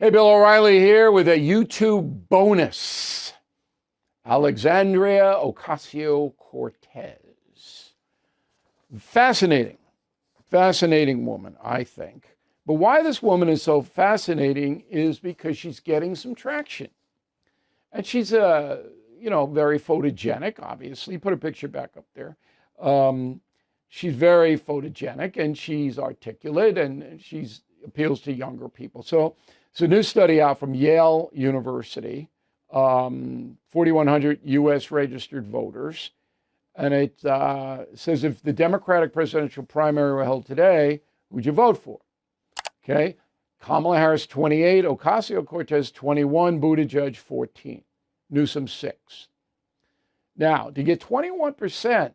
Hey, Bill O'Reilly here with a YouTube bonus. Alexandria Ocasio-Cortez. Fascinating woman, I think. But why this woman is so fascinating is because she's getting some traction. And she's, very photogenic, obviously. Put a picture back up there. She's very photogenic and she's articulate and she appeals to younger people. So it's a new study out from Yale University, 4,100 U.S. registered voters. And it says if the Democratic presidential primary were held today, who'd you vote for? Okay. Kamala Harris, 28, Ocasio-Cortez, 21, Buttigieg, 14, Newsom, 6. Now, to get 21%,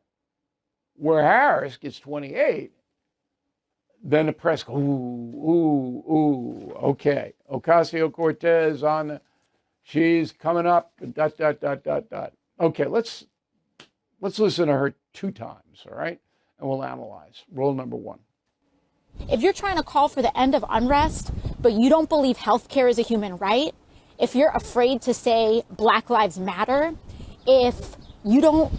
where Harris gets 28, then the press goes, ooh, okay. Ocasio-Cortez she's coming up, ... Okay, let's listen to her 2 times, all right? And we'll analyze. Rule number 1. If you're trying to call for the end of unrest, but you don't believe healthcare is a human right, if you're afraid to say Black Lives Matter, if you're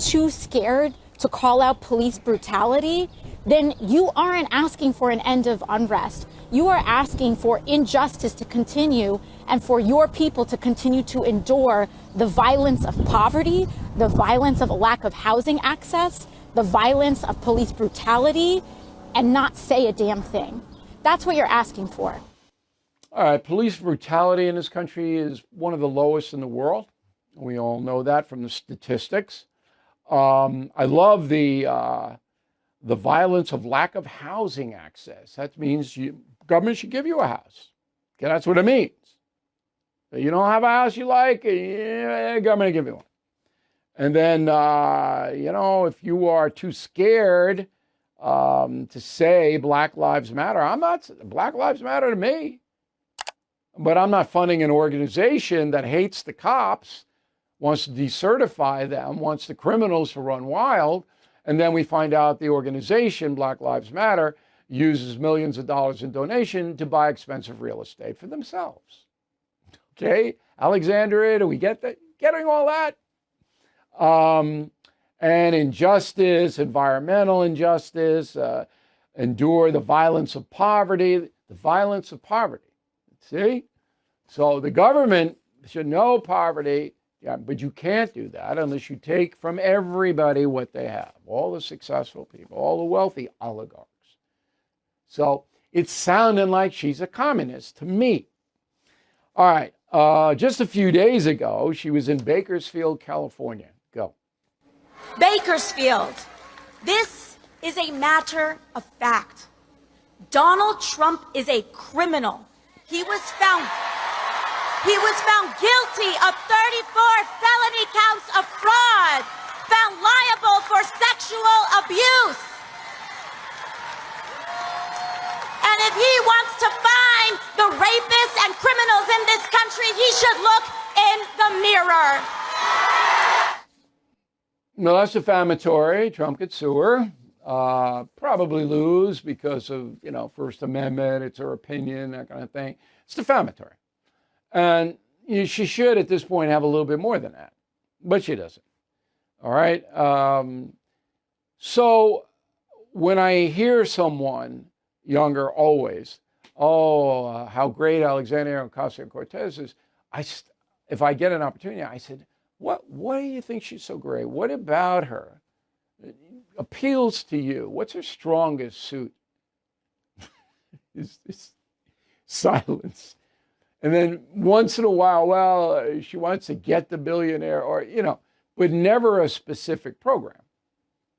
too scared to call out police brutality, then you aren't asking for an end of unrest. You are asking for injustice to continue and for your people to continue to endure the violence of poverty, the violence of a lack of housing access, the violence of police brutality, and not say a damn thing. That's what you're asking for. All right, police brutality in this country is one of the lowest in the world. We all know that from the statistics. I love the violence of lack of housing access. That means government should give you a house. Okay, that's what it means. If you don't have a house you like, government will give you one. And then, if you are too scared to say Black Lives Matter, Black Lives Matter to me. But I'm not funding an organization that hates the cops, wants to decertify them, wants the criminals to run wild. And then we find out the organization, Black Lives Matter, uses millions of dollars in donation to buy expensive real estate for themselves. Okay, Alexandria, do we get that? Getting all that? And injustice, environmental injustice, endure the violence of poverty, See? So the government should know poverty. Yeah, but you can't do that unless you take from everybody what they have, all the successful people, all the wealthy oligarchs. So it's sounding like she's a communist to me. All right, just a few days ago, she was in Bakersfield, California. Go. Bakersfield, this is a matter of fact. Donald Trump is a criminal. He was found guilty of 34 felony counts of fraud, found liable for sexual abuse. And if he wants to find the rapists and criminals in this country, he should look in the mirror. No, that's defamatory. Trump could sue her. Probably lose because of, First Amendment, it's her opinion, that kind of thing. It's defamatory. And she should, at this point, have a little bit more than that. But she doesn't. All right? So when I hear someone, younger always, how great Alexandria Ocasio-Cortez is, if I get an opportunity, I said, what do you think she's so great? What about her appeals to you? What's her strongest suit? It's silence. And then once in a while, she wants to get the billionaire but never a specific program.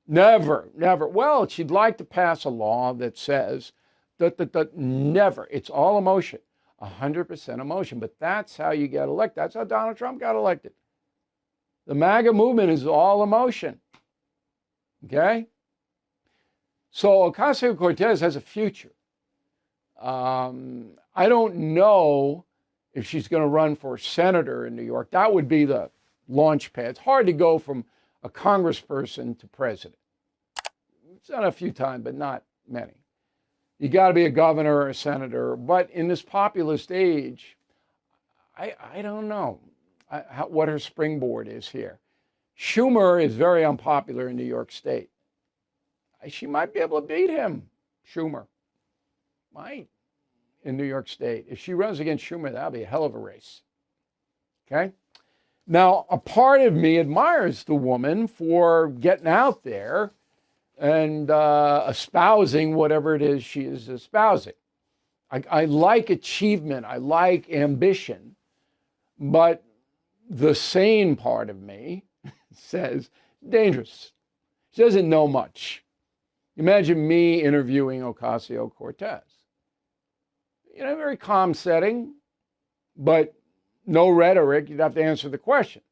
Never. Well, she'd like to pass a law that says that never. It's all emotion, 100% emotion. But that's how you get elected. That's how Donald Trump got elected. The MAGA movement is all emotion. Okay? So Ocasio-Cortez has a future. I don't know if she's going to run for senator in New York. That would be the launch pad. It's hard to go from a congressperson to president. It's done a few times, but not many. You got to be a governor or a senator. But in this populist age, I don't know what her springboard is here. Schumer is very unpopular in New York State. She might be able to beat him, Schumer. Might, in New York State. If she runs against Schumer, that'll be a hell of a race. Okay? Now, a part of me admires the woman for getting out there and espousing whatever it is she is espousing. I like achievement. I like ambition. But the sane part of me says, dangerous. She doesn't know much. Imagine me interviewing Ocasio-Cortez. You know, very calm setting, but no rhetoric. You'd have to answer the questions.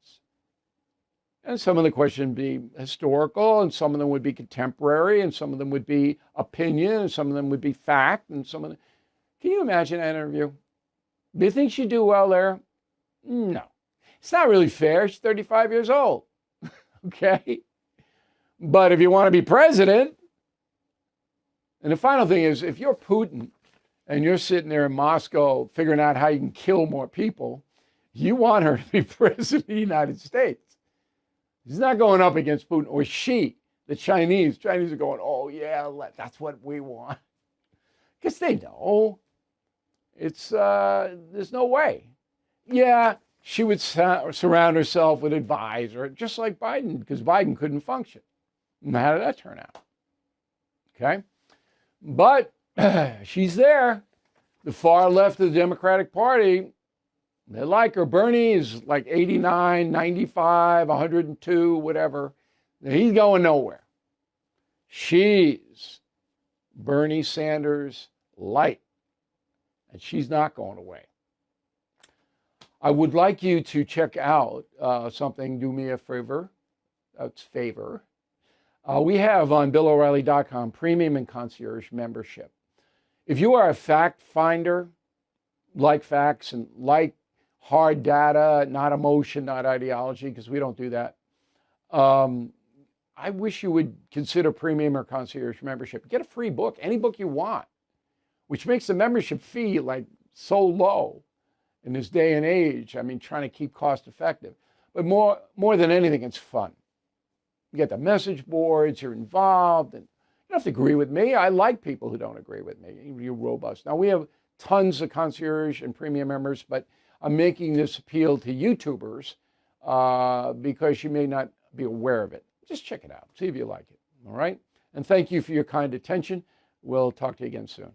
And some of the questions would be historical, and some of them would be contemporary, and some of them would be opinion, and some of them would be fact, and some of them... Can you imagine that interview? Do you think she'd do well there? No. It's not really fair. She's 35 years old. Okay? But if you want to be president, and the final thing is, if you're Putin and you're sitting there in Moscow figuring out how you can kill more people, you want her to be president of the United States. He's not going up against Putin, or she, the Chinese. Chinese are going, oh, yeah, that's what we want. Because they know it's, there's no way. Yeah, she would surround herself with advisors, just like Biden, because Biden couldn't function. And how did that turn out? Okay? But she's there. The far left of the Democratic Party, they like her. Bernie is like 89, 95, 102, whatever. He's going nowhere. She's Bernie Sanders light, and she's not going away. I would like you to check out something. Do me a favor. That's favor. We have on BillO'Reilly.com premium and concierge membership. If you are a fact finder, like facts and like hard data, not emotion, not ideology, because we don't do that, I wish you would consider premium or concierge membership. Get a free book, any book you want, which makes the membership fee like so low in this day and age. I mean, trying to keep cost effective. But more than anything, it's fun. You get the message boards, you're involved, and you don't have to agree with me. I like people who don't agree with me. You're robust. Now, we have tons of concierge and premium members, but I'm making this appeal to YouTubers because you may not be aware of it. Just check it out. See if you like it. All right? And thank you for your kind attention. We'll talk to you again soon.